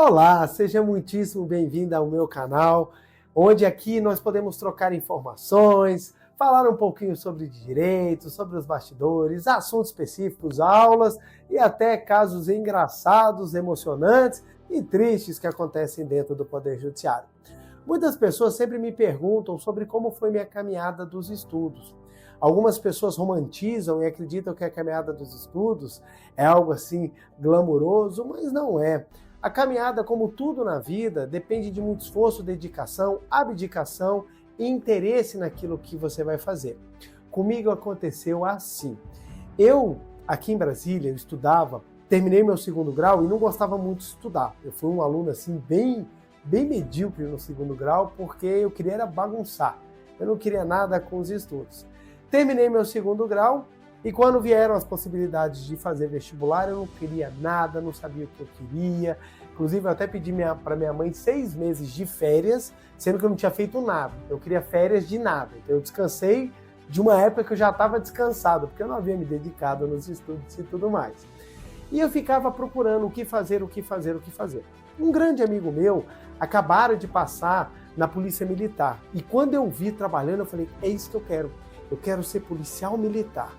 Olá, seja muitíssimo bem-vindo ao meu canal, onde aqui nós podemos trocar informações, falar um pouquinho sobre direito, sobre os bastidores, assuntos específicos, aulas e até casos engraçados, emocionantes e tristes que acontecem dentro do Poder Judiciário. Muitas pessoas sempre me perguntam sobre como foi minha caminhada dos estudos. Algumas pessoas romantizam e acreditam que a caminhada dos estudos é algo assim glamuroso, mas não é. A caminhada, como tudo na vida, depende de muito esforço, dedicação, abdicação e interesse naquilo que você vai fazer. Comigo aconteceu assim. Eu, aqui em Brasília, eu estudava, terminei meu segundo grau e não gostava muito de estudar. Eu fui um aluno assim bem medíocre no segundo grau, porque eu queria era bagunçar. Eu não queria nada com os estudos. Terminei meu segundo grau e quando vieram as possibilidades de fazer vestibular, eu não queria nada, não sabia o que eu queria. Inclusive, eu até pedi para minha mãe 6 meses de férias, sendo que eu não tinha feito nada. Eu queria férias de nada. Então, eu descansei de uma época que eu já estava descansado, porque eu não havia me dedicado nos estudos e tudo mais. E eu ficava procurando o que fazer. Um grande amigo meu acabaram de passar na Polícia Militar. E quando eu vi trabalhando, eu falei, é isso que eu quero. Eu quero ser policial militar.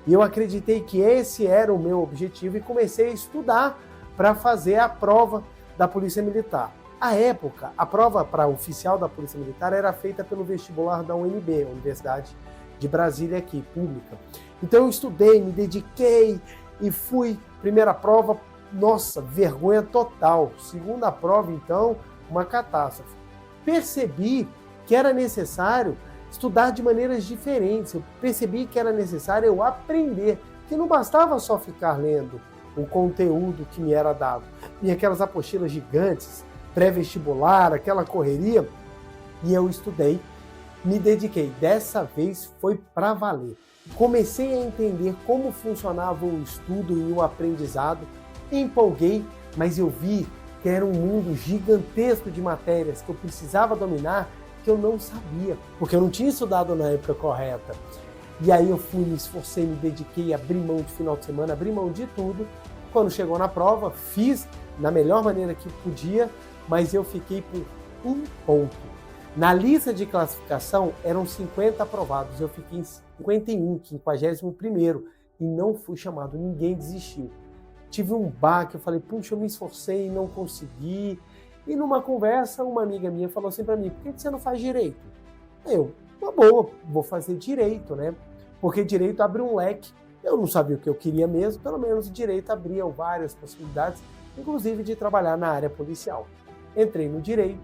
E eu acreditei que esse era o meu objetivo e comecei a estudar para fazer a prova da Polícia Militar. À época, a prova para oficial da Polícia Militar era feita pelo vestibular da UNB, Universidade de Brasília aqui, pública. Então eu estudei, me dediquei e fui. Primeira prova, nossa, vergonha total. Segunda prova, então, uma catástrofe. Percebi que era necessário estudar de maneiras diferentes. Eu percebi que era necessário eu aprender, que não bastava só ficar lendo o conteúdo que me era dado. E aquelas apostilas gigantes, pré-vestibular, aquela correria, e eu estudei, me dediquei. Dessa vez foi para valer. Comecei a entender como funcionava o estudo e o aprendizado, empolguei, mas eu vi que era um mundo gigantesco de matérias que eu precisava dominar, que eu não sabia, porque eu não tinha estudado na época correta. E aí eu fui, me esforcei, me dediquei, abri mão de final de semana, abri mão de tudo. Quando chegou na prova, fiz da melhor maneira que podia, mas eu fiquei por 1 ponto. Na lista de classificação eram 50 aprovados, eu fiquei em 51, 51º, e não fui chamado, ninguém desistiu. Tive um baque, eu falei, puxa, eu me esforcei e não consegui. E numa conversa, uma amiga minha falou assim para mim, por que você não faz direito? Eu, uma boa, vou fazer direito, né? Porque direito abre um leque. Eu não sabia o que eu queria mesmo, pelo menos direito abria várias possibilidades, inclusive de trabalhar na área policial. Entrei no direito,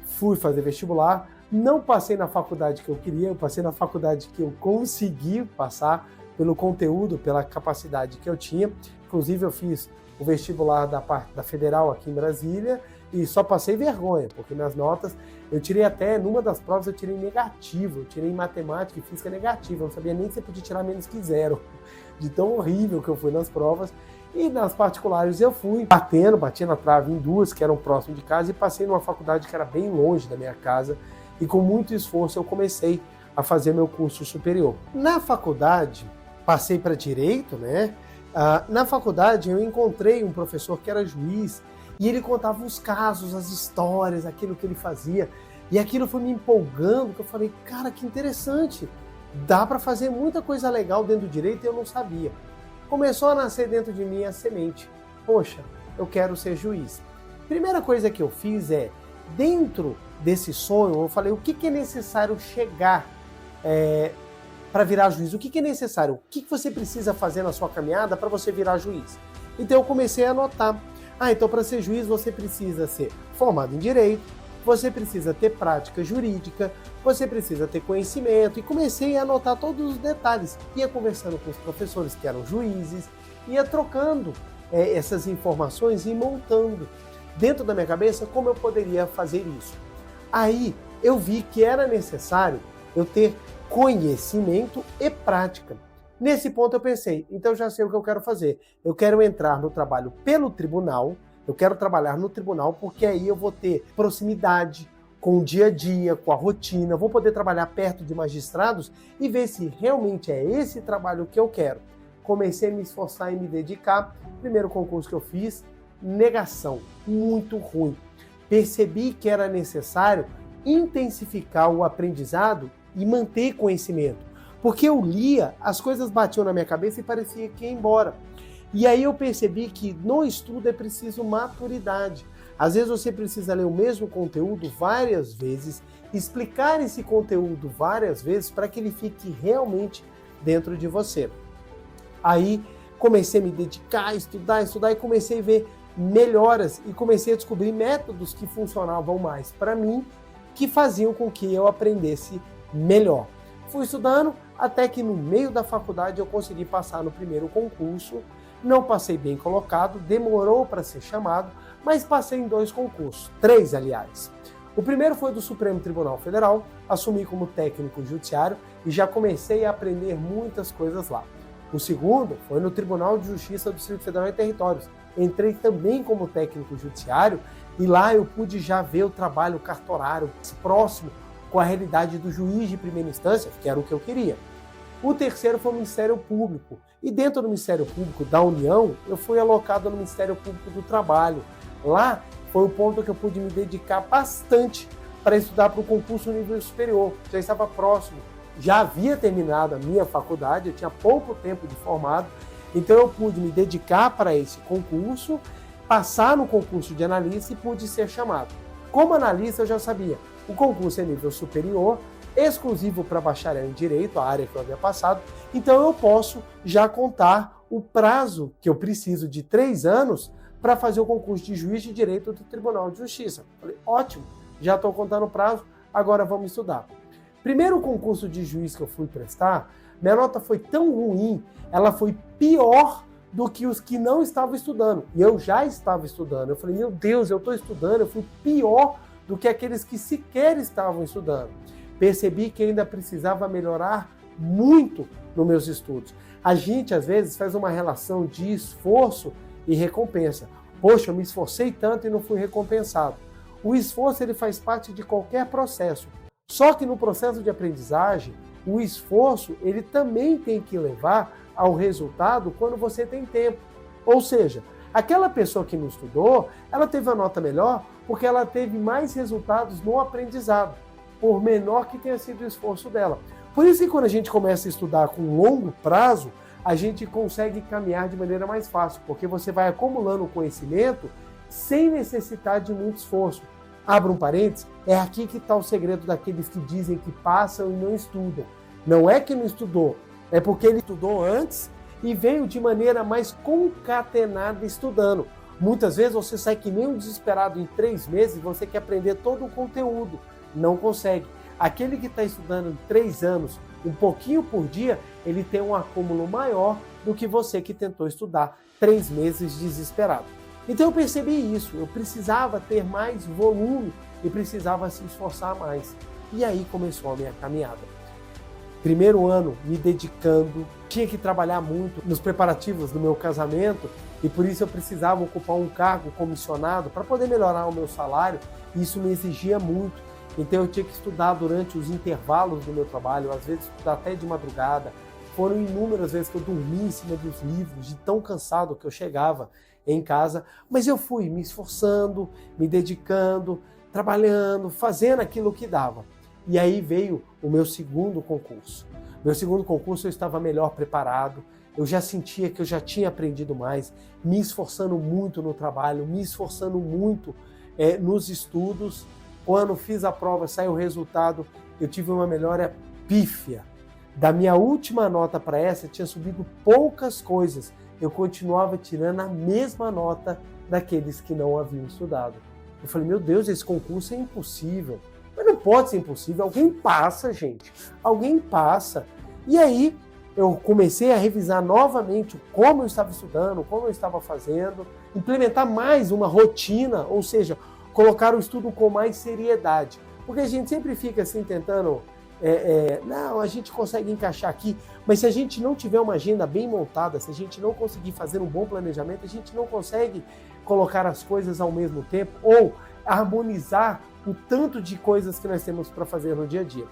fui fazer vestibular, não passei na faculdade que eu queria, eu passei na faculdade que eu consegui passar pelo conteúdo, pela capacidade que eu tinha. Inclusive eu fiz o vestibular da Federal aqui em Brasília, e só passei vergonha, porque minhas notas, eu tirei até, numa das provas eu tirei negativo, eu tirei em matemática e física negativa, eu não sabia nem se eu podia tirar menos que 0, de tão horrível que eu fui nas provas. E nas particulares eu fui bati na trave em 2, que eram próximo de casa, e passei numa faculdade que era bem longe da minha casa, e com muito esforço eu comecei a fazer meu curso superior. Na faculdade, passei para Direito, né? Na faculdade eu encontrei um professor que era juiz, e ele contava os casos, as histórias, aquilo que ele fazia. E aquilo foi me empolgando, que eu falei, cara, que interessante. Dá para fazer muita coisa legal dentro do direito e eu não sabia. Começou a nascer dentro de mim a semente. Poxa, eu quero ser juiz. Primeira coisa que eu fiz é, dentro desse sonho, eu falei, o que é necessário chegar para virar juiz? O que é necessário? O que você precisa fazer na sua caminhada para você virar juiz? Então eu comecei a anotar. Então para ser juiz você precisa ser formado em direito, você precisa ter prática jurídica, você precisa ter conhecimento, e comecei a anotar todos os detalhes. Ia conversando com os professores que eram juízes, ia trocando essas informações e montando dentro da minha cabeça como eu poderia fazer isso. Aí eu vi que era necessário eu ter conhecimento e prática. Nesse ponto eu pensei, então já sei o que eu quero fazer. Eu quero entrar no trabalho pelo tribunal, eu quero trabalhar no tribunal porque aí eu vou ter proximidade com o dia a dia, com a rotina, vou poder trabalhar perto de magistrados e ver se realmente é esse trabalho que eu quero. Comecei a me esforçar e me dedicar. Primeiro concurso que eu fiz, negação, muito ruim. Percebi que era necessário intensificar o aprendizado e manter conhecimento. Porque eu lia, as coisas batiam na minha cabeça e parecia que ia embora. E aí eu percebi que no estudo é preciso maturidade. Às vezes você precisa ler o mesmo conteúdo várias vezes, explicar esse conteúdo várias vezes para que ele fique realmente dentro de você. Aí comecei a me dedicar, a estudar e comecei a ver melhoras e comecei a descobrir métodos que funcionavam mais para mim, que faziam com que eu aprendesse melhor. Fui estudando até que no meio da faculdade eu consegui passar no primeiro concurso. Não passei bem colocado, demorou para ser chamado, mas passei em 2 concursos, 3 aliás. O primeiro foi do Supremo Tribunal Federal, assumi como técnico judiciário e já comecei a aprender muitas coisas lá. O segundo foi no Tribunal de Justiça do Distrito Federal e Territórios. Entrei também como técnico judiciário e lá eu pude já ver o trabalho cartorário próximo com a realidade do juiz de primeira instância, que era o que eu queria. O terceiro foi o Ministério Público. E dentro do Ministério Público da União, eu fui alocado no Ministério Público do Trabalho. Lá foi o ponto que eu pude me dedicar bastante para estudar para o concurso nível superior. Já estava próximo, já havia terminado a minha faculdade, eu tinha pouco tempo de formado, então eu pude me dedicar para esse concurso, passar no concurso de analista e pude ser chamado. Como analista eu já sabia, o concurso é nível superior, exclusivo para bacharel em Direito, a área que eu havia passado, então eu posso já contar o prazo que eu preciso de 3 anos para fazer o concurso de juiz de Direito do Tribunal de Justiça. Falei, ótimo, já estou contando o prazo, agora vamos estudar. Primeiro concurso de juiz que eu fui prestar, minha nota foi tão ruim, ela foi pior do que os que não estavam estudando. E eu já estava estudando. Eu falei, meu Deus, eu estou estudando, eu fui pior do que aqueles que sequer estavam estudando. Percebi que ainda precisava melhorar muito nos meus estudos. A gente, às vezes, faz uma relação de esforço e recompensa. Poxa, eu me esforcei tanto e não fui recompensado. O esforço ele faz parte de qualquer processo. Só que no processo de aprendizagem, o esforço ele também tem que levar ao resultado quando você tem tempo. Ou seja, aquela pessoa que não estudou, ela teve a nota melhor porque ela teve mais resultados no aprendizado, por menor que tenha sido o esforço dela. Por isso que quando a gente começa a estudar com longo prazo, a gente consegue caminhar de maneira mais fácil, porque você vai acumulando conhecimento sem necessidade de muito esforço. Abra um parênteses, é aqui que está o segredo daqueles que dizem que passam e não estudam. Não é que não estudou, é porque ele estudou antes e veio de maneira mais concatenada estudando. Muitas vezes você sai que nem um desesperado em 3 meses e você quer aprender todo o conteúdo. Não consegue. Aquele que está estudando em 3 anos, um pouquinho por dia, ele tem um acúmulo maior do que você que tentou estudar 3 meses desesperado. Então eu percebi isso, eu precisava ter mais volume e precisava se esforçar mais. E aí começou a minha caminhada. Primeiro ano me dedicando, tinha que trabalhar muito nos preparativos do meu casamento e por isso eu precisava ocupar um cargo comissionado para poder melhorar o meu salário e isso me exigia muito. Então eu tinha que estudar durante os intervalos do meu trabalho, às vezes estudar até de madrugada. Foram inúmeras vezes que eu dormi em cima dos livros, de tão cansado que eu chegava em casa. Mas eu fui me esforçando, me dedicando, trabalhando, fazendo aquilo que dava. E aí veio o meu segundo concurso. Meu segundo concurso eu estava melhor preparado, eu já sentia que eu já tinha aprendido mais, me esforçando muito no trabalho, me esforçando muito nos estudos. Quando fiz a prova, saiu o resultado, eu tive uma melhora pífia. Da minha última nota para essa, tinha subido poucas coisas. Eu continuava tirando a mesma nota daqueles que não haviam estudado. Eu falei, meu Deus, esse concurso é impossível. Mas não pode ser impossível, alguém passa, gente. Alguém passa. E aí, eu comecei a revisar novamente como eu estava estudando, como eu estava fazendo, implementar mais uma rotina, ou seja, colocar o estudo com mais seriedade. Porque a gente sempre fica assim tentando, não, a gente consegue encaixar aqui, mas se a gente não tiver uma agenda bem montada, se a gente não conseguir fazer um bom planejamento, a gente não consegue colocar as coisas ao mesmo tempo ou harmonizar o tanto de coisas que nós temos para fazer no dia a dia.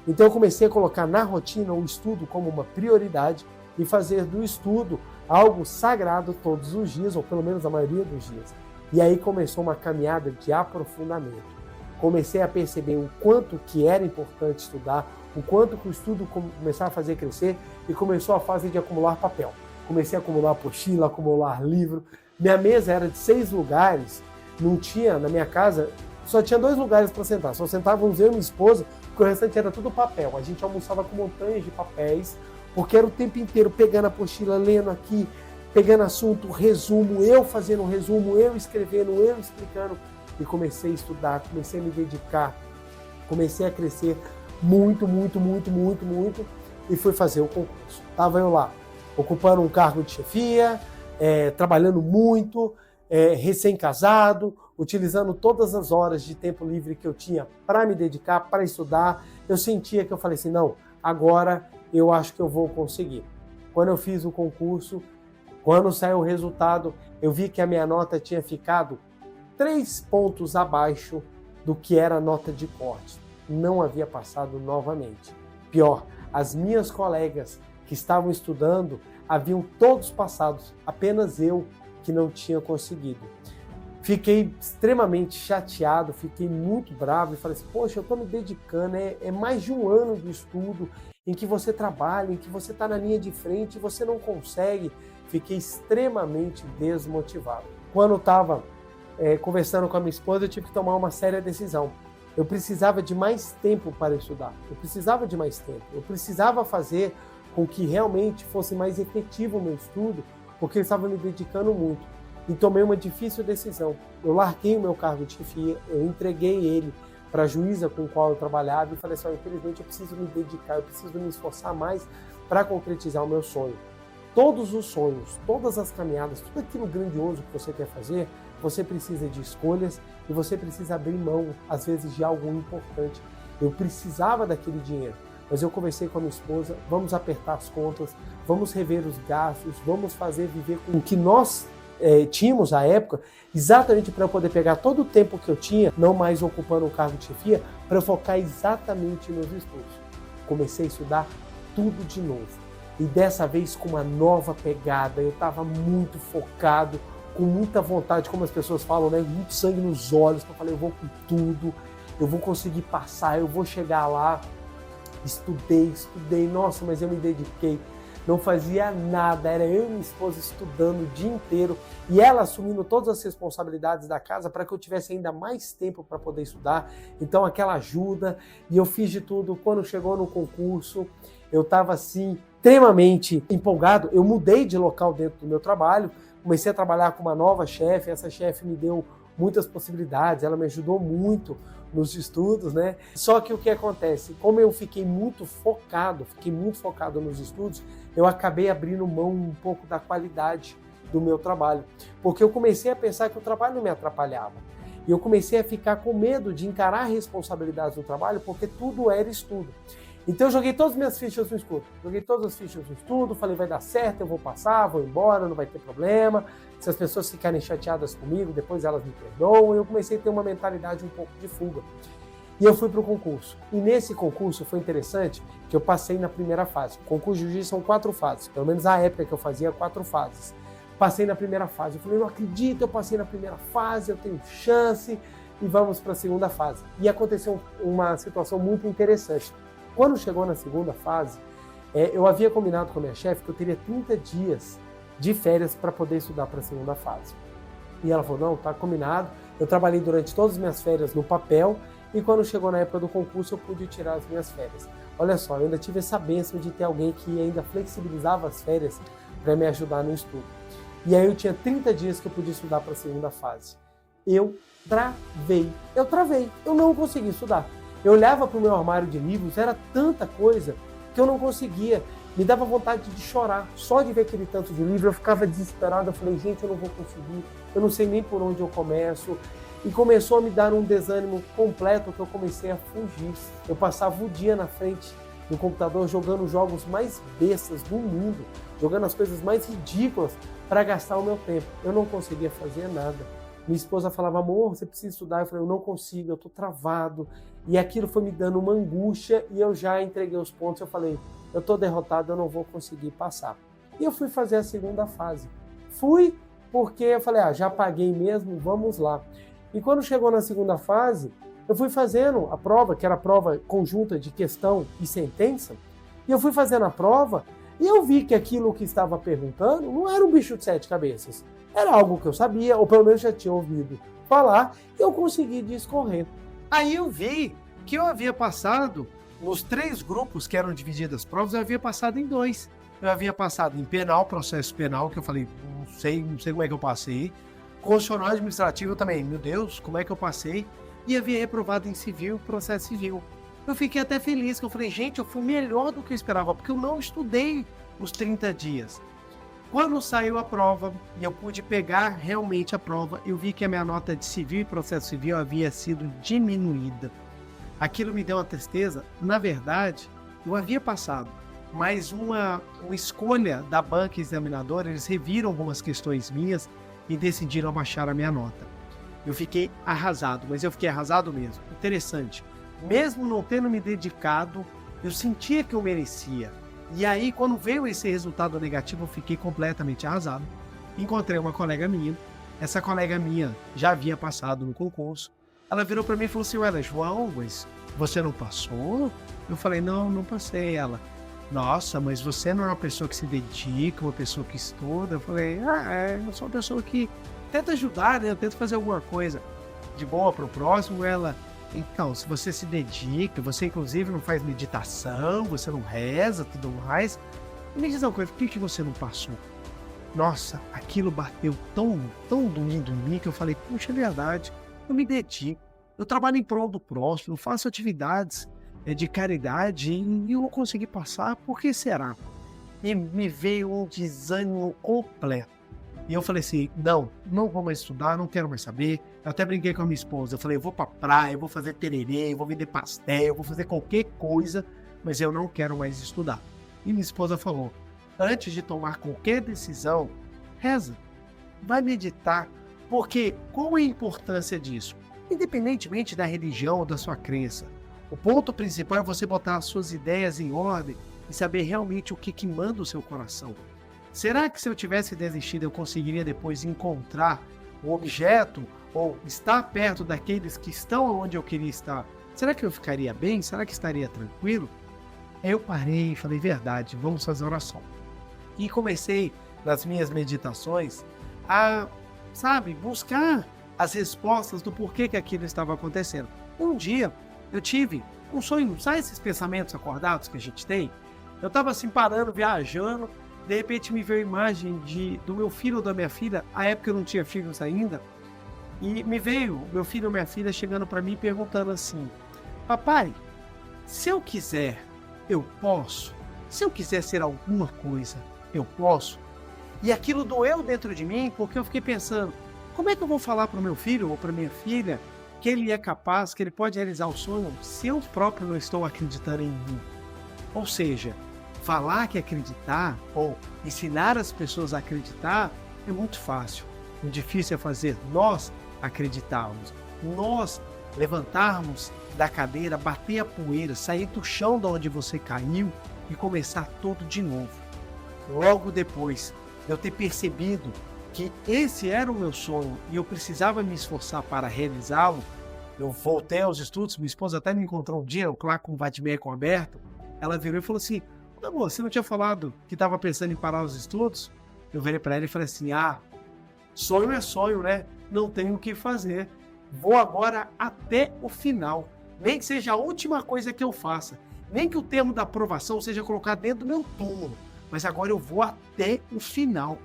Então eu comecei a colocar na rotina o estudo como uma prioridade e fazer do estudo algo sagrado todos os dias, ou pelo menos a maioria dos dias. E aí começou uma caminhada de aprofundamento. Comecei a perceber o quanto que era importante estudar, o quanto que o estudo começava a fazer crescer, e começou a fase de acumular papel. Comecei a acumular apostila, acumular livro. Minha mesa era de 6 lugares, não tinha, na minha casa, só tinha 2 lugares para sentar. Só sentávamos eu e minha esposa, porque o restante era tudo papel. A gente almoçava com montanhas de papéis, porque era o tempo inteiro pegando a apostila, lendo aqui, pegando assunto, resumo, eu fazendo um resumo, eu escrevendo, eu explicando. E comecei a estudar, comecei a me dedicar, comecei a crescer muito, e fui fazer o concurso. Estava eu lá, ocupando um cargo de chefia, trabalhando muito, recém-casado, utilizando todas as horas de tempo livre que eu tinha para me dedicar, para estudar. Eu sentia que eu falei assim, não, agora eu acho que eu vou conseguir. Quando eu fiz o concurso, quando saiu o resultado, eu vi que a minha nota tinha ficado 3 pontos abaixo do que era a nota de corte. Não havia passado novamente. Pior, as minhas colegas que estavam estudando haviam todos passado, apenas eu que não tinha conseguido. Fiquei extremamente chateado, fiquei muito bravo e falei assim, poxa, eu estou me dedicando, é mais de um ano de estudo em que você trabalha, em que você está na linha de frente e você não consegue. Fiquei extremamente desmotivado. Quando eu estava conversando com a minha esposa, eu tive que tomar uma séria decisão. Eu precisava de mais tempo para estudar, eu precisava fazer com que realmente fosse mais efetivo o meu estudo, porque eu estava me dedicando muito. E tomei uma difícil decisão. Eu larguei o meu cargo de chefia, eu entreguei ele para a juíza com a qual eu trabalhava e falei assim, infelizmente eu preciso me dedicar, eu preciso me esforçar mais para concretizar o meu sonho. Todos os sonhos, todas as caminhadas, tudo aquilo grandioso que você quer fazer, você precisa de escolhas e você precisa abrir mão, às vezes, de algo importante. Eu precisava daquele dinheiro, mas eu conversei com a minha esposa, vamos apertar as contas, vamos rever os gastos, vamos fazer viver com o que nós tínhamos à época, exatamente para eu poder pegar todo o tempo que eu tinha, não mais ocupando o cargo de chefia, para eu focar exatamente nos estudos. Comecei a estudar tudo de novo. E dessa vez com uma nova pegada, eu estava muito focado, com muita vontade, como as pessoas falam, né? Muito sangue nos olhos, eu falei, eu vou com tudo, eu vou conseguir passar, eu vou chegar lá. Estudei, nossa, mas eu me dediquei, não fazia nada, era eu e minha esposa estudando o dia inteiro e ela assumindo todas as responsabilidades da casa para que eu tivesse ainda mais tempo para poder estudar, então aquela ajuda, e eu fiz de tudo. Quando chegou no concurso, eu estava assim, extremamente empolgado, eu mudei de local dentro do meu trabalho, comecei a trabalhar com uma nova chefe, essa chefe me deu muitas possibilidades, ela me ajudou muito nos estudos, né? Só que o que acontece, como eu fiquei muito focado nos estudos, eu acabei abrindo mão um pouco da qualidade do meu trabalho, porque eu comecei a pensar que o trabalho me atrapalhava. E eu comecei a ficar com medo de encarar responsabilidades no trabalho, porque tudo era estudo. Então eu joguei todas as minhas fichas no estudo, falei, vai dar certo, eu vou passar, vou embora, não vai ter problema. Se as pessoas ficarem chateadas comigo, depois elas me perdoam. Eu comecei a ter uma mentalidade um pouco de fuga. E eu fui para o concurso. E nesse concurso foi interessante que eu passei na primeira fase. O concurso de juiz são 4 fases, pelo menos na época que eu fazia 4 fases. Passei na primeira fase, eu falei, não acredito, eu passei na primeira fase, eu tenho chance, e vamos para a segunda fase. E aconteceu uma situação muito interessante. Quando chegou na segunda fase, eu havia combinado com a minha chefe que eu teria 30 dias de férias para poder estudar para a segunda fase. E ela falou, não, está combinado. Eu trabalhei durante todas as minhas férias no papel e quando chegou na época do concurso eu pude tirar as minhas férias. Olha só, eu ainda tive essa bênção de ter alguém que ainda flexibilizava as férias para me ajudar no estudo. E aí eu tinha 30 dias que eu podia estudar para a segunda fase. Eu travei, eu não consegui estudar. Eu olhava para o meu armário de livros, era tanta coisa que eu não conseguia. Me dava vontade de chorar. Só de ver aquele tanto de livro, eu ficava desesperado. Eu falei, gente, eu não vou conseguir. Eu não sei nem por onde eu começo. E começou a me dar um desânimo completo que eu comecei a fugir. Eu passava o dia na frente do computador jogando os jogos mais bestas do mundo, jogando as coisas mais ridículas para gastar o meu tempo. Eu não conseguia fazer nada. Minha esposa falava, amor, você precisa estudar. Eu falei, eu não consigo, eu estou travado. E aquilo foi me dando uma angústia e eu já entreguei os pontos. Eu falei, eu estou derrotado, eu não vou conseguir passar. E eu fui fazer a segunda fase. Fui porque eu falei, já paguei mesmo, vamos lá. E quando chegou na segunda fase, eu fui fazendo a prova, que era a prova conjunta de questão e sentença, e eu fui fazendo a prova e eu vi que aquilo que estava perguntando não era um bicho de 7 cabeças. Era algo que eu sabia, ou pelo menos já tinha ouvido falar, e eu consegui discorrer. Aí eu vi que eu havia passado, nos 3 grupos que eram divididas as provas, eu havia passado em 2. Eu havia passado em penal, processo penal, que eu falei, não sei como é que eu passei. Constitucional administrativo também, meu Deus, como é que eu passei? E havia reprovado em civil, processo civil. Eu fiquei até feliz, que eu falei, gente, eu fui melhor do que eu esperava, porque eu não estudei os 30 dias. Quando saiu a prova, e eu pude pegar realmente a prova, eu vi que a minha nota de civil e processo civil havia sido diminuída. Aquilo me deu uma tristeza. Na verdade, eu havia passado, mas uma escolha da banca examinadora, eles reviram algumas questões minhas e decidiram abaixar a minha nota. Eu fiquei arrasado, mas eu fiquei arrasado mesmo. Interessante. Mesmo não tendo me dedicado, eu sentia que eu merecia. E aí, quando veio esse resultado negativo, eu fiquei completamente arrasado. Encontrei uma colega minha. Essa colega minha já havia passado no concurso. Ela virou para mim e falou assim, ué, João, mas você não passou? Eu falei, não passei. Ela, nossa, mas você não é uma pessoa que se dedica, uma pessoa que estuda? Eu falei, eu sou uma pessoa que tenta ajudar, né? Eu tento fazer alguma coisa de boa pro próximo. Ela, então, se você se dedica, você inclusive não faz meditação, você não reza, tudo mais, me diz uma coisa, por que você não passou? Nossa, aquilo bateu tão doído em mim que eu falei, puxa, é verdade, eu me dedico, eu trabalho em prol do próximo, eu faço atividades de caridade e eu não consegui passar, por que será? E me veio um desânimo completo. E eu falei assim, não vou mais estudar, não quero mais saber. Eu até brinquei com a minha esposa, eu falei, eu vou pra praia, eu vou fazer tererê, eu vou vender pastel, eu vou fazer qualquer coisa, mas eu não quero mais estudar. E minha esposa falou, antes de tomar qualquer decisão, reza, vai meditar, porque qual é a importância disso? Independentemente da religião ou da sua crença, o ponto principal é você botar as suas ideias em ordem e saber realmente o que manda o seu coração. Será que se eu tivesse desistido eu conseguiria depois encontrar o objeto ou estar perto daqueles que estão onde eu queria estar? Será que eu ficaria bem? Será que estaria tranquilo? Aí eu parei e falei, verdade, vamos fazer oração. E comecei nas minhas meditações a, buscar as respostas do porquê que aquilo estava acontecendo. Um dia eu tive um sonho, sabe esses pensamentos acordados que a gente tem? Eu estava assim parando, viajando, de repente me veio a imagem do meu filho ou da minha filha, à época eu não tinha filhos ainda, e me veio meu filho ou minha filha chegando para mim perguntando assim, papai, se eu quiser, eu posso? Se eu quiser ser alguma coisa, eu posso? E aquilo doeu dentro de mim, porque eu fiquei pensando, como é que eu vou falar para o meu filho ou para minha filha que ele é capaz, que ele pode realizar o sonho, se eu próprio não estou acreditando em mim? Ou seja, falar que acreditar ou ensinar as pessoas a acreditar é muito fácil. O difícil é fazer nós acreditarmos, nós levantarmos da cadeira, bater a poeira, sair do chão de onde você caiu e começar tudo de novo. Logo depois de eu ter percebido que esse era o meu sonho e eu precisava me esforçar para realizá-lo, eu voltei aos estudos, minha esposa até me encontrou um dia, lá com o vademecum aberto, ela virou e falou assim, amor, você não tinha falado que estava pensando em parar os estudos? Eu virei para ela e falei assim, sonho é sonho, né? Não tenho o que fazer. Vou agora até o final. Nem que seja a última coisa que eu faça. Nem que o termo da aprovação seja colocado dentro do meu túmulo. Mas agora eu vou até o final,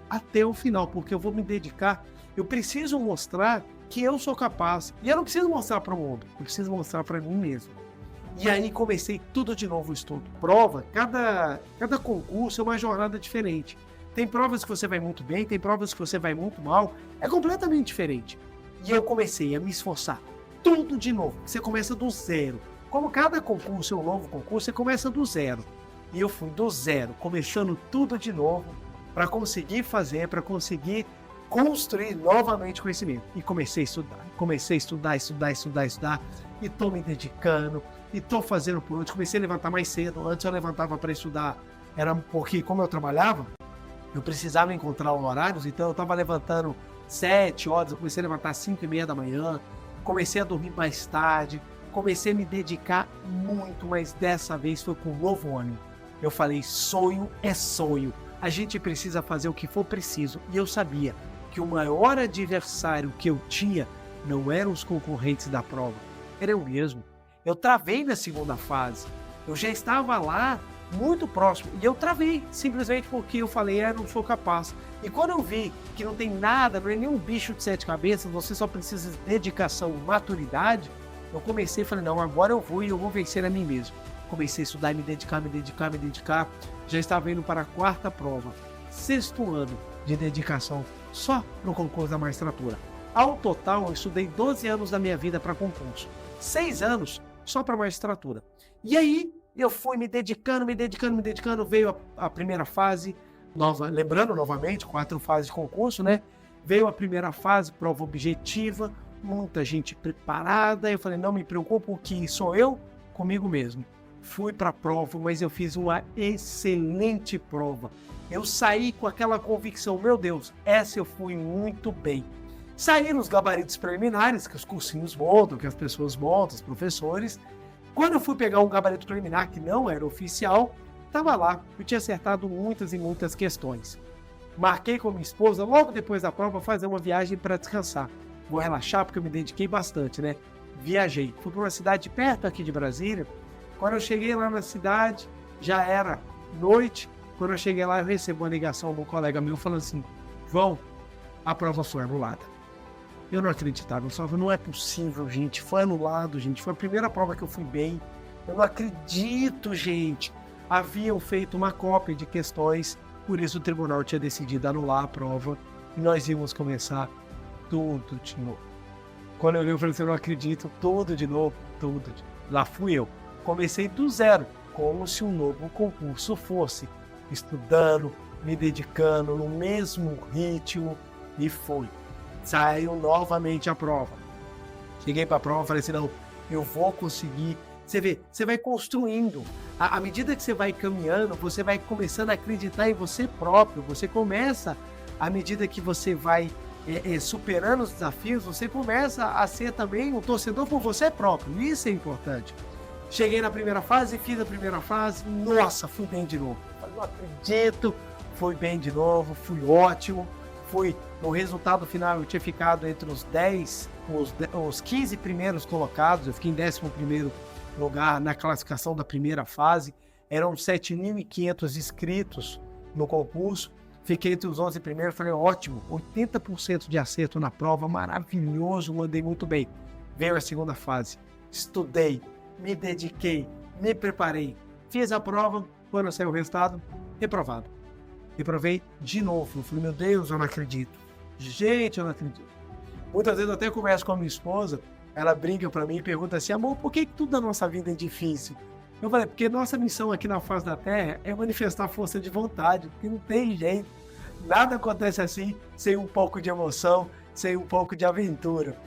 porque eu vou me dedicar. Eu preciso mostrar que eu sou capaz. E eu não preciso mostrar para o mundo, eu preciso mostrar para mim mesmo. E aí comecei tudo de novo o estudo. Prova, cada concurso é uma jornada diferente. Tem provas que você vai muito bem, tem provas que você vai muito mal. É completamente diferente. E eu comecei a me esforçar tudo de novo. Você começa do zero. Como cada concurso é um novo concurso, você começa do zero. E eu fui do zero, começando tudo de novo, para conseguir fazer, para conseguir construir novamente conhecimento. E comecei a estudar, e estou me dedicando, e estou fazendo por onde. Comecei a levantar mais cedo, antes eu levantava para estudar, era porque como eu trabalhava, Eu precisava encontrar horários, então eu estava levantando 7 horas, eu comecei a levantar às 5h30 da manhã, comecei a dormir mais tarde, comecei a me dedicar muito, mas dessa vez foi com um novo ânimo. Eu falei, sonho é sonho, a gente precisa fazer o que for preciso. E eu sabia que o maior adversário que eu tinha não eram os concorrentes da prova, era eu mesmo. Eu travei na segunda fase, eu já estava lá muito próximo, e eu travei, simplesmente porque eu falei, não sou capaz. E quando eu vi que não tem nada, não é nenhum bicho de 7 cabeças, você só precisa de dedicação, maturidade, eu comecei e falei, não, agora eu vou e eu vou vencer a mim mesmo. Comecei a estudar, me dedicar, já estava indo para a 4ª prova, 6º ano de dedicação, só no concurso da magistratura. Ao total, eu estudei 12 anos da minha vida para concurso, 6 anos só para magistratura. E aí, eu fui me dedicando, veio a primeira fase, lembrando novamente, 4 fases de concurso, né? Veio a primeira fase, prova objetiva, muita gente preparada, eu falei, não me preocupo que sou eu comigo mesmo. Fui para a prova, mas eu fiz uma excelente prova. Eu saí com aquela convicção, meu Deus, essa eu fui muito bem. Saí nos gabaritos preliminares, que os cursinhos montam, que as pessoas montam, os professores. Quando eu fui pegar um gabarito preliminar que não era oficial, estava lá, eu tinha acertado muitas e muitas questões. Marquei com minha esposa, logo depois da prova, fazer uma viagem para descansar. Vou relaxar porque eu me dediquei bastante, né? Viajei, fui para uma cidade perto aqui de Brasília. Quando eu cheguei lá na cidade, já era noite. Quando eu cheguei lá, eu recebi uma ligação de um colega meu falando assim, João, a prova foi anulada. Eu não acreditava, eu falava, não é possível, gente, foi anulado, gente, foi a primeira prova que eu fui bem, eu não acredito, gente. Haviam feito uma cópia de questões, por isso o tribunal tinha decidido anular a prova e nós íamos começar tudo de novo. Quando eu li, eu falei assim, eu não acredito, tudo de novo. Lá fui eu, comecei do zero, como se um novo concurso fosse, estudando, me dedicando no mesmo ritmo e foi. Saiu novamente a prova. Cheguei para a prova, falei assim, não, eu vou conseguir. Você vê, você vai construindo. À medida que você vai caminhando, você vai começando a acreditar em você próprio. Você começa, à medida que você vai superando os desafios, você começa a ser também um torcedor por você próprio. Isso é importante. Cheguei na primeira fase, fiz a primeira fase. Nossa, fui bem de novo. Não acredito, fui bem de novo, fui ótimo. No resultado final, eu tinha ficado entre os 15 primeiros colocados, eu fiquei em 11º lugar na classificação da primeira fase, eram 7.500 inscritos no concurso, fiquei entre os 11 primeiros, falei, ótimo, 80% de acerto na prova, maravilhoso, mandei muito bem. Veio a segunda fase, estudei, me dediquei, me preparei, fiz a prova, quando saiu o resultado, reprovado. Reprovei de novo. Eu falei, meu Deus, eu não acredito. Gente, eu não acredito. Muitas vezes eu até converso com a minha esposa, ela brinca pra mim e pergunta assim, amor, por que tudo na nossa vida é difícil? Eu falei, porque nossa missão aqui na face da Terra é manifestar força de vontade, porque não tem jeito. Nada acontece assim, sem um pouco de emoção, sem um pouco de aventura.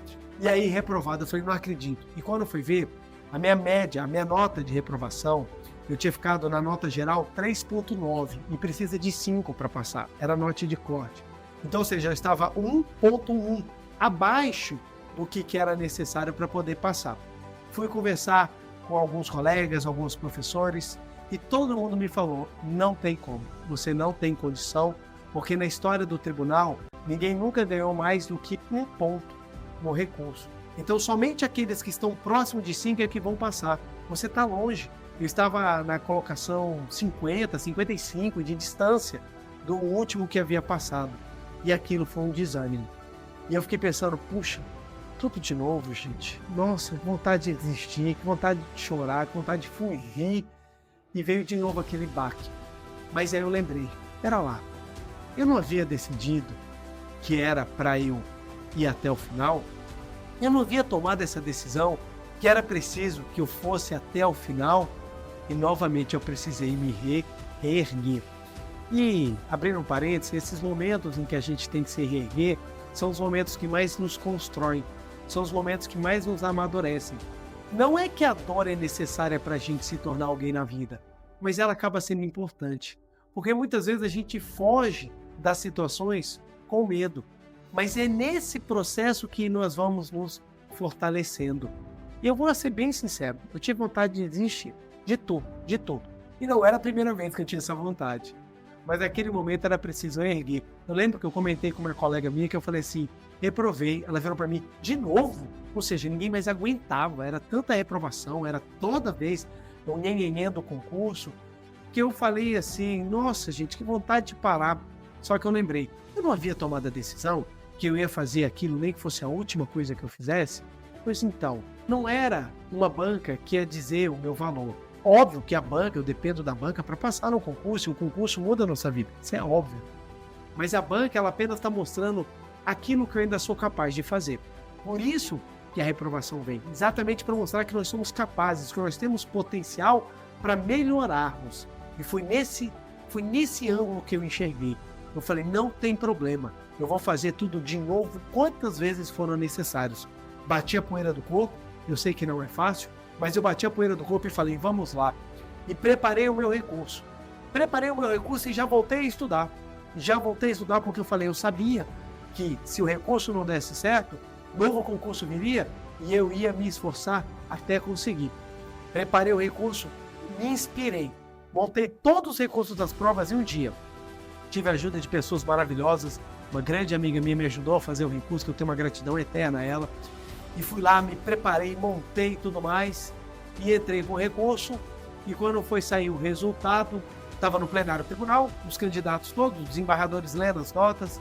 E aí, reprovado, eu falei, não acredito. E quando eu fui ver, a minha média, a minha nota de reprovação, eu tinha ficado na nota geral 3.9 e precisa de 5 para passar. Era nota de corte. Então, ou seja, eu estava 1.1 abaixo do que era necessário para poder passar. Fui conversar com alguns colegas, alguns professores e todo mundo me falou, não tem como, você não tem condição, porque na história do tribunal, ninguém nunca ganhou mais do que 1 ponto no recurso. Então, somente aqueles que estão próximos de 5 é que vão passar. Você está longe. Eu estava na colocação 50, 55 de distância do último que havia passado. E aquilo foi um desânimo. E eu fiquei pensando, puxa, tudo de novo, gente. Nossa, que vontade de desistir, que vontade de chorar, que vontade de fugir. E veio de novo aquele baque. Mas aí eu lembrei, pera lá, eu não havia decidido que era para eu ir até o final? Eu não havia tomado essa decisão que era preciso que eu fosse até o final? E novamente eu precisei me reerguer. E, abrindo um parênteses, esses momentos em que a gente tem que se reerguer são os momentos que mais nos constroem, são os momentos que mais nos amadurecem. Não é que a dor é necessária para a gente se tornar alguém na vida, mas ela acaba sendo importante, Porque muitas vezes a gente foge das situações com medo. Mas é nesse processo que nós vamos nos fortalecendo. E eu vou ser bem sincero, eu tive vontade de desistir. De tudo, de tudo. E não era a primeira vez que eu tinha essa vontade. Mas naquele momento era preciso erguer. Eu lembro que eu comentei com uma colega minha que eu falei assim, reprovei. Ela virou para mim, de novo? Ou seja, ninguém mais aguentava. Era tanta reprovação, era toda vez o nhenhenhen do concurso, que eu falei assim, nossa gente, que vontade de parar. Só que eu lembrei, eu não havia tomado a decisão que eu ia fazer aquilo, nem que fosse a última coisa que eu fizesse. Pois então, não era uma banca que ia dizer o meu valor. Óbvio que a banca, eu dependo da banca para passar no concurso, e o concurso muda a nossa vida, isso é óbvio. Mas a banca, ela apenas está mostrando aquilo que eu ainda sou capaz de fazer. Por isso que a reprovação vem, exatamente para mostrar que nós somos capazes, que nós temos potencial para melhorarmos. E foi nesse ângulo que eu enxerguei. Eu falei, não tem problema, eu vou fazer tudo de novo quantas vezes foram necessários. Bati a poeira do corpo, eu sei que não é fácil, mas eu bati a poeira do corpo e falei, vamos lá. E preparei o meu recurso. Preparei o meu recurso e já voltei a estudar. Já voltei a estudar porque eu falei, eu sabia que se o recurso não desse certo, novo concurso viria e eu ia me esforçar até conseguir. Preparei o recurso, me inspirei. Montei todos os recursos das provas em um dia. Tive a ajuda de pessoas maravilhosas. Uma grande amiga minha me ajudou a fazer o recurso, que eu tenho uma gratidão eterna a ela. E fui lá, me preparei, montei tudo mais e entrei com o recurso. E quando foi sair o resultado, estava no plenário do tribunal, os candidatos todos, os desembargadores lendo as notas.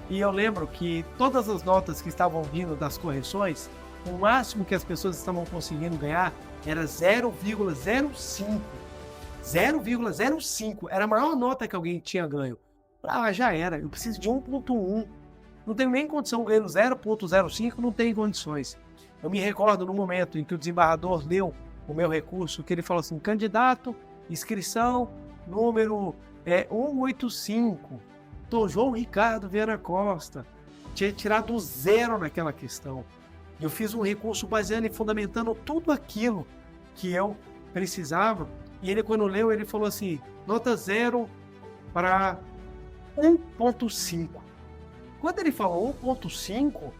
E eu lembro que todas as notas que estavam vindo das correções, o máximo que as pessoas estavam conseguindo ganhar era 0,05. 0,05 era a maior nota que alguém tinha ganho. Ah, já era, eu preciso de 1,1. Não tenho nem condição, ganhando 0,05, não tem condições. Eu me recordo no momento em que o desembargador leu o meu recurso, que ele falou assim, candidato, inscrição, número 185, Dom João Ricardo Vieira Costa. Tinha tirado 0 naquela questão. Eu fiz um recurso baseando e fundamentando tudo aquilo que eu precisava. E ele, quando leu, ele falou assim, nota 0 para 1,5. Quando ele falou 1,5,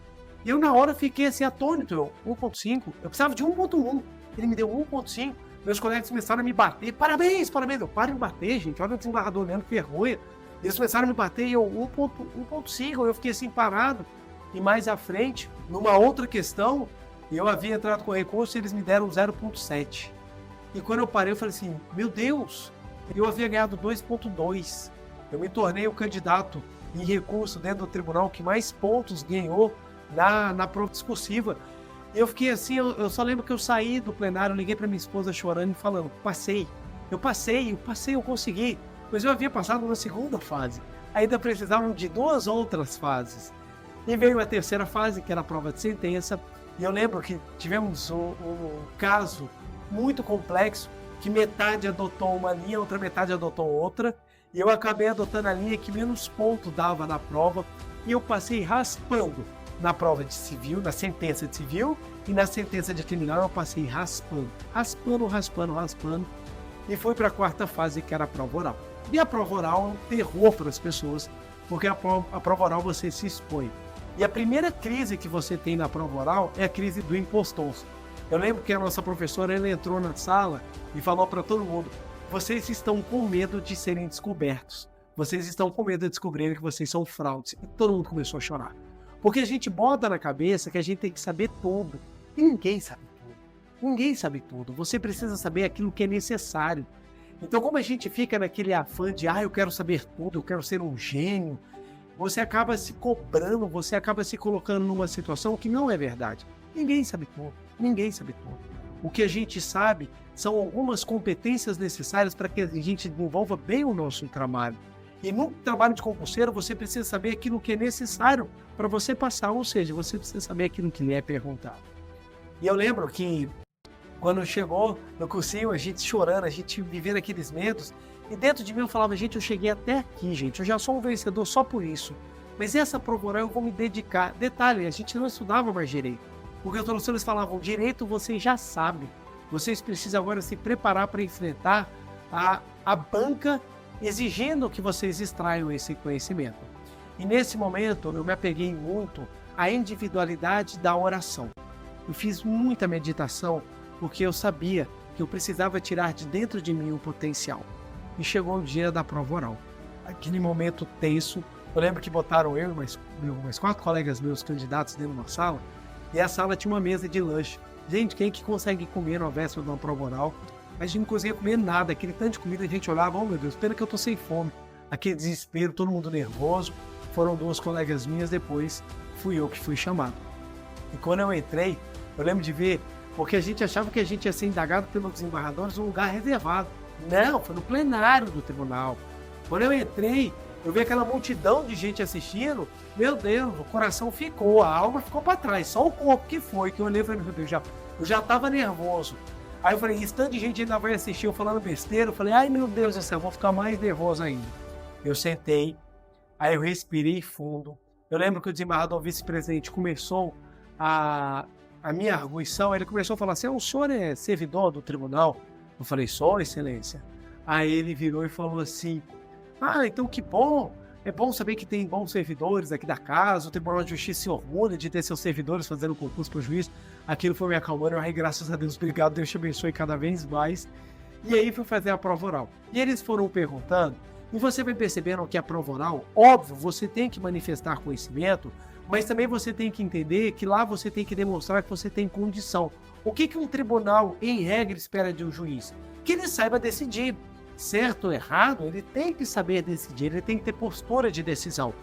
eu na hora fiquei assim atônito. 1,5, eu precisava de 1,1. Ele me deu 1,5. Meus colegas começaram a me bater. Parabéns, parabéns. Eu paro de me bater, gente. Olha o desembargador olhando, que vergonha. Eles começaram a me bater e eu 1,5. Eu fiquei assim parado. E mais à frente, numa outra questão, eu havia entrado com recurso e eles me deram 0,7. E quando eu parei, eu falei assim, meu Deus, eu havia ganhado 2,2. Eu me tornei o candidato em recurso dentro do tribunal que mais pontos ganhou na prova discursiva. Eu fiquei assim, eu só lembro que eu saí do plenário, liguei para minha esposa chorando e falando, eu consegui. Mas eu havia passado na segunda fase. Ainda precisavam de 2 outras fases. E veio a terceira fase, que era a prova de sentença. E eu lembro que tivemos um caso muito complexo, que metade adotou uma linha, outra metade adotou outra. E eu acabei adotando a linha que menos ponto dava na prova. E eu passei raspando na prova de civil, na sentença de civil. E na sentença de criminal eu passei raspando. E fui para a quarta fase, que era a prova oral. E a prova oral é um terror para as pessoas, porque a prova oral você se expõe. E a primeira crise que você tem na prova oral é a crise do impostor. Eu lembro que a nossa professora, ela entrou na sala e falou para todo mundo, vocês estão com medo de serem descobertos. Vocês estão com medo de descobrirem que vocês são fraudes. E todo mundo começou a chorar. Porque a gente bota na cabeça que a gente tem que saber tudo. E ninguém sabe tudo. Ninguém sabe tudo. Você precisa saber aquilo que é necessário. Então, como a gente fica naquele afã de, eu quero saber tudo, eu quero ser um gênio, você acaba se cobrando, você acaba se colocando numa situação que não é verdade. Ninguém sabe tudo. Ninguém sabe tudo. O que a gente sabe são algumas competências necessárias para que a gente desenvolva bem o nosso trabalho. E no trabalho de concurseiro, você precisa saber aquilo que é necessário para você passar, ou seja, você precisa saber aquilo que lhe é perguntado. E eu lembro que quando chegou no cursinho, a gente chorando, a gente vivendo aqueles medos, e dentro de mim eu falava, gente, eu cheguei até aqui, gente, eu já sou um vencedor só por isso. Mas essa prova oral eu vou me dedicar. Detalhe, a gente não estudava mais direito. Porque os professores falavam, direito vocês já sabem. Vocês precisam agora se preparar para enfrentar a banca exigindo que vocês extraiam esse conhecimento. E nesse momento eu me apeguei muito à individualidade da oração. Eu fiz muita meditação porque eu sabia que eu precisava tirar de dentro de mim o potencial. E chegou o dia da prova oral. Aquele momento tenso, eu lembro que botaram eu e mais 4 colegas meus candidatos dentro de uma sala, e a sala tinha uma mesa de lanche. Gente, quem que consegue comer na véspera de uma prova oral? A gente não conseguia comer nada, aquele tanto de comida, a gente olhava, oh meu Deus, pena que eu tô sem fome. Aquele desespero, todo mundo nervoso. Foram 2 colegas minhas, depois fui eu que fui chamado. E quando eu entrei, eu lembro de ver, porque a gente achava que a gente ia ser indagado pelos desembargadores num lugar reservado. Não, foi no plenário do tribunal. Quando eu entrei, eu vi aquela multidão de gente assistindo, meu Deus, o coração ficou, a alma ficou para trás, só o corpo que foi, que eu olhei e falei, meu Deus, eu já tava nervoso. Aí eu falei, esse tanto de gente ainda vai assistir eu falando besteira, eu falei, ai meu Deus do céu, eu vou ficar mais nervoso ainda. Eu sentei, aí eu respirei fundo. Eu lembro que o desembargador vice-presidente começou a minha arguição, ele começou a falar assim, o senhor é servidor do tribunal? Eu falei, sou, excelência. Aí ele virou e falou assim, então que bom, é bom saber que tem bons servidores aqui da casa, o Tribunal de Justiça se orgulha de ter seus servidores fazendo concurso para o juiz. Aquilo foi me acalmando, eu, graças a Deus, obrigado, Deus te abençoe cada vez mais. E aí fui fazer a prova oral. E eles foram perguntando, e você vai percebendo que a prova oral, óbvio, você tem que manifestar conhecimento, mas também você tem que entender que lá você tem que demonstrar que você tem condição. O que um tribunal, em regra, espera de um juiz? Que ele saiba decidir. Certo ou errado, ele tem que saber decidir, ele tem que ter postura de decisão.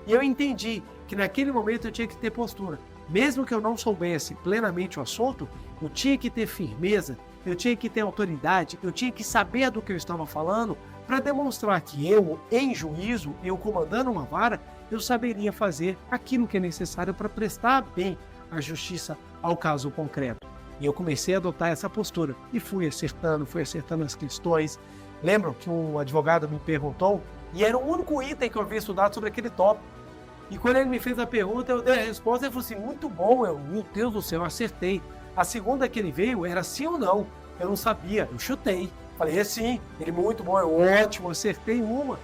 E eu entendi que naquele momento eu tinha que ter postura. Mesmo que eu não soubesse plenamente o assunto, eu tinha que ter firmeza, eu tinha que ter autoridade, eu tinha que saber do que eu estava falando para demonstrar que eu, em juízo, eu comandando uma vara, eu saberia fazer aquilo que é necessário para prestar bem a justiça ao caso concreto. E eu comecei a adotar essa postura e fui acertando as questões. Lembram que um advogado me perguntou, e era o único item que eu havia estudado sobre aquele tópico. E quando ele me fez a pergunta, eu dei a resposta, ele falou assim, muito bom, meu Deus do céu, eu acertei. A segunda que ele veio era sim ou não, eu não sabia, eu chutei. Falei, é sim, ele muito bom, ótimo, acertei uma.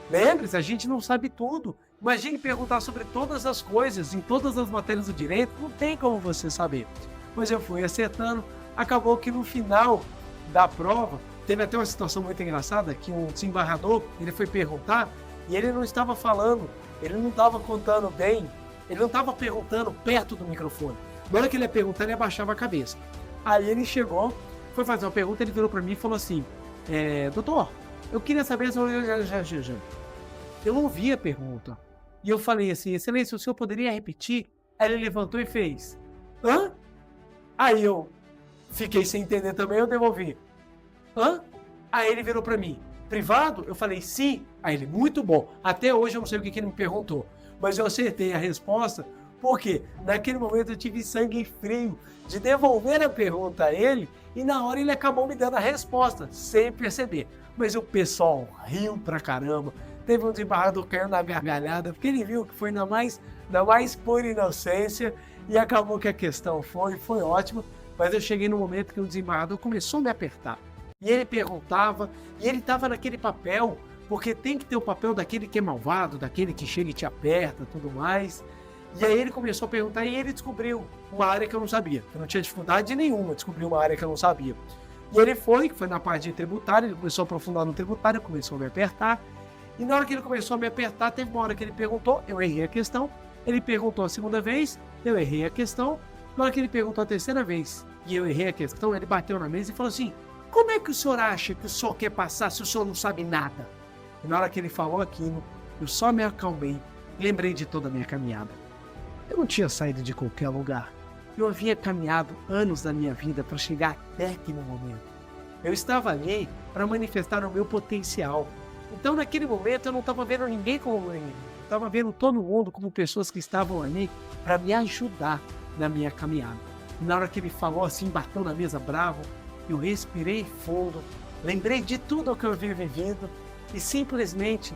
Lembre-se, a gente não sabe tudo. Imagine perguntar sobre todas as coisas, em todas as matérias do direito, não tem como você saber. Mas eu fui acertando, acabou que no final da prova, teve até uma situação muito engraçada, que um desembargador, ele foi perguntar, e ele não estava falando, ele não estava contando bem, ele não estava perguntando perto do microfone. Na hora que ele ia perguntar, ele abaixava a cabeça. Aí ele chegou, foi fazer uma pergunta, ele virou para mim e falou assim, doutor, eu queria saber se eu não ouvi a pergunta. E eu falei assim, excelência, o senhor poderia repetir? Aí ele levantou e fez, hã? Aí eu fiquei sem entender também, eu devolvi. Hã? Aí ele virou pra mim, privado? Eu falei, sim. Aí ele, muito bom. Até hoje eu não sei o que ele me perguntou, mas eu acertei a resposta, porque naquele momento eu tive sangue frio de devolver a pergunta a ele, e na hora ele acabou me dando a resposta, sem perceber. Mas o pessoal riu pra caramba, teve um desembargador caindo na gargalhada, porque ele viu que foi na mais pura inocência, e acabou que a questão foi ótima, mas eu cheguei no momento que o desembargador começou a me apertar. E ele perguntava, e ele estava naquele papel, porque tem que ter o papel daquele que é malvado, daquele que chega e te aperta, tudo mais. E aí ele começou a perguntar, e ele descobriu uma área que eu não sabia. Eu não tinha dificuldade nenhuma, descobriu uma área que eu não sabia. E ele foi na parte de tributário, ele começou a aprofundar no tributário, começou a me apertar. E na hora que ele começou a me apertar, teve uma hora que ele perguntou, eu errei a questão. Ele perguntou a segunda vez, eu errei a questão. Na hora que ele perguntou a terceira vez, e eu errei a questão, ele bateu na mesa e falou assim, como é que o senhor acha que o senhor quer passar se o senhor não sabe nada? E na hora que ele falou aquilo, eu só me acalmei e lembrei de toda a minha caminhada. Eu não tinha saído de qualquer lugar. Eu havia caminhado anos da minha vida para chegar até aquele momento. Eu estava ali para manifestar o meu potencial. Então naquele momento eu não estava vendo ninguém como ninguém. Eu estava vendo todo mundo como pessoas que estavam ali para me ajudar na minha caminhada. E na hora que ele falou assim, bateu na mesa bravo, eu respirei fundo, lembrei de tudo o que eu havia vivido e simplesmente,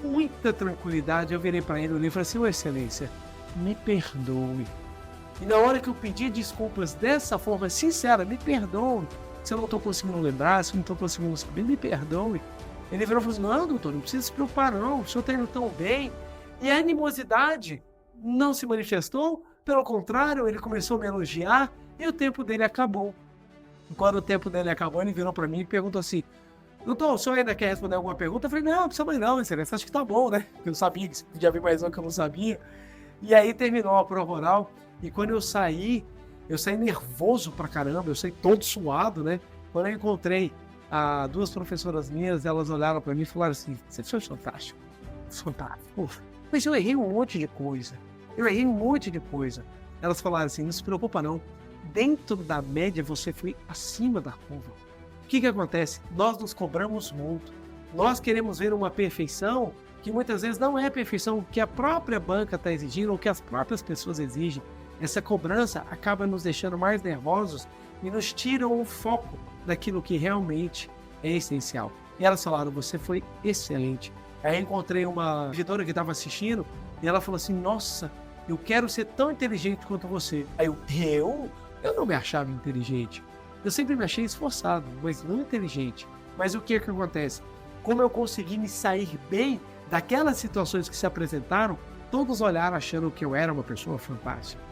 com muita tranquilidade, eu virei para ele e falei assim, ô excelência, me perdoe. E na hora que eu pedi desculpas dessa forma sincera, me perdoe, se eu não estou conseguindo lembrar, se eu não estou conseguindo saber, me perdoe. Ele virou e falou assim, não, doutor, não precisa se preocupar não, o senhor está indo tão bem. E a animosidade não se manifestou, pelo contrário, ele começou a me elogiar e o tempo dele acabou. Quando o tempo dele acabou, ele virou para mim e perguntou assim, doutor, o senhor ainda quer responder alguma pergunta? Eu falei, não precisa mais não, excelência, acho que tá bom, né? Eu sabia que podia vir mais uma que eu não sabia. E aí terminou a prova oral e quando eu saí nervoso pra caramba, eu saí todo suado, né? Quando eu encontrei duas professoras minhas, elas olharam para mim e falaram assim, você foi fantástico, fantástico. Mas eu errei um monte de coisa. Elas falaram assim, não se preocupa não. Dentro da média, você foi acima da curva. O que acontece? Nós nos cobramos muito. Nós queremos ver uma perfeição que muitas vezes não é a perfeição que a própria banca está exigindo ou que as próprias pessoas exigem. Essa cobrança acaba nos deixando mais nervosos e nos tiram o foco daquilo que realmente é essencial. E elas falaram, você foi excelente. Aí encontrei uma editora que estava assistindo e ela falou assim, nossa, eu quero ser tão inteligente quanto você. Aí eu não me achava inteligente. Eu sempre me achei esforçado, mas não inteligente. Mas o que acontece? Como eu consegui me sair bem daquelas situações que se apresentaram, todos olharam achando que eu era uma pessoa fantástica.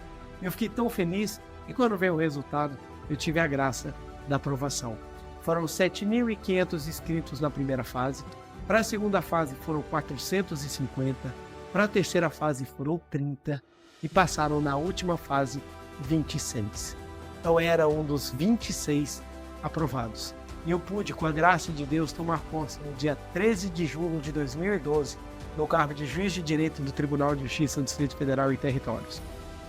Eu fiquei tão feliz e quando veio o resultado, eu tive a graça da aprovação. Foram 7.500 inscritos na primeira fase. Para a segunda fase foram 450. Para a terceira fase foram 30. E passaram na última fase 26. Então era um dos 26 aprovados. E eu pude, com a graça de Deus, tomar posse no dia 13 de julho de 2012, no cargo de juiz de direito do Tribunal de Justiça do Distrito Federal e Territórios.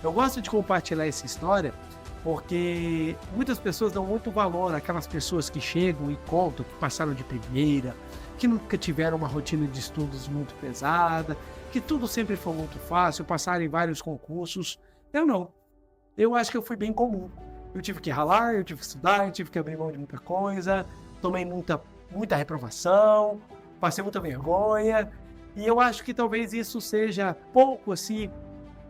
Eu gosto de compartilhar essa história porque muitas pessoas dão muito valor àquelas pessoas que chegam e contam que passaram de primeira, que nunca tiveram uma rotina de estudos muito pesada, que tudo sempre foi muito fácil, passaram em vários concursos. Eu não. Eu acho que eu fui bem comum. Eu tive que ralar, eu tive que estudar, eu tive que abrir mão de muita coisa, tomei muita reprovação, passei muita vergonha, e eu acho que talvez isso seja pouco, assim,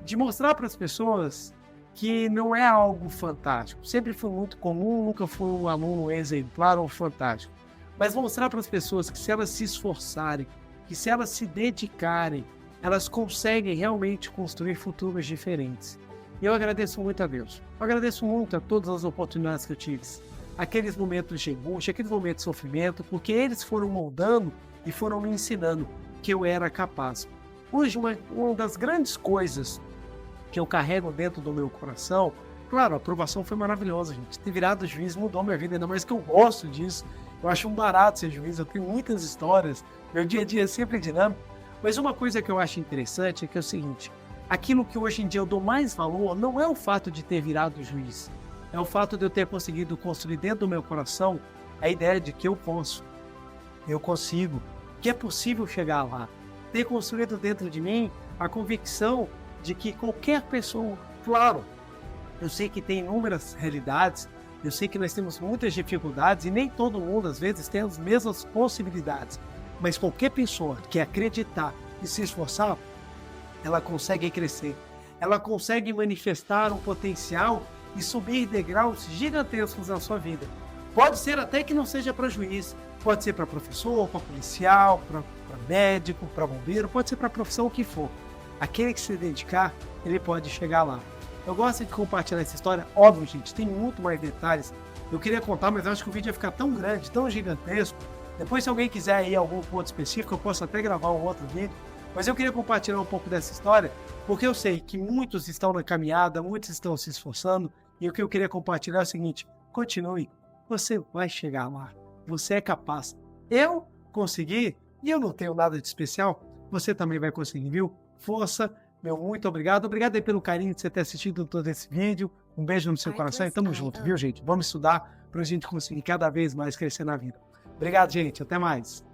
de mostrar para as pessoas que não é algo fantástico. Sempre foi muito comum, nunca fui um aluno exemplar ou fantástico. Mas mostrar para as pessoas que se elas se esforçarem, que se elas se dedicarem, elas conseguem realmente construir futuros diferentes. E eu agradeço muito a Deus. Eu agradeço muito a todas as oportunidades que eu tive. Aqueles momentos de angústia, aqueles momentos de sofrimento, porque eles foram moldando e foram me ensinando que eu era capaz. Hoje, uma das grandes coisas que eu carrego dentro do meu coração, claro, a aprovação foi maravilhosa, gente. Ter virado juiz mudou minha vida, ainda mais que eu gosto disso. Eu acho um barato ser juiz, eu tenho muitas histórias, meu dia a dia é sempre dinâmico. Mas uma coisa que eu acho interessante é que é o seguinte, aquilo que hoje em dia eu dou mais valor não é o fato de ter virado juiz, é o fato de eu ter conseguido construir dentro do meu coração a ideia de que eu consigo, que é possível chegar lá. Ter construído dentro de mim a convicção de que qualquer pessoa, claro, eu sei que tem inúmeras realidades, eu sei que nós temos muitas dificuldades e nem todo mundo às vezes tem as mesmas possibilidades, mas qualquer pessoa que acreditar e se esforçar, ela consegue crescer, ela consegue manifestar um potencial e subir degraus gigantescos na sua vida. Pode ser até que não seja para juiz, pode ser para professor, para policial, para médico, para bombeiro, pode ser para a profissão que for. Aquele que se dedicar, ele pode chegar lá. Eu gosto de compartilhar essa história, óbvio, gente, tem muito mais detalhes. Eu queria contar, mas eu acho que o vídeo ia ficar tão grande, tão gigantesco. Depois, se alguém quiser ir a algum ponto específico, eu posso até gravar um outro vídeo. Mas eu queria compartilhar um pouco dessa história, porque eu sei que muitos estão na caminhada, muitos estão se esforçando, e o que eu queria compartilhar é o seguinte, continue, você vai chegar lá, você é capaz. Eu consegui, e eu não tenho nada de especial, você também vai conseguir, viu? Força, meu muito obrigado. Obrigado aí pelo carinho de você ter assistido todo esse vídeo. Um beijo no seu coração e tamo junto, viu, gente? Vamos estudar pra gente conseguir cada vez mais crescer na vida. Obrigado, gente. Até mais.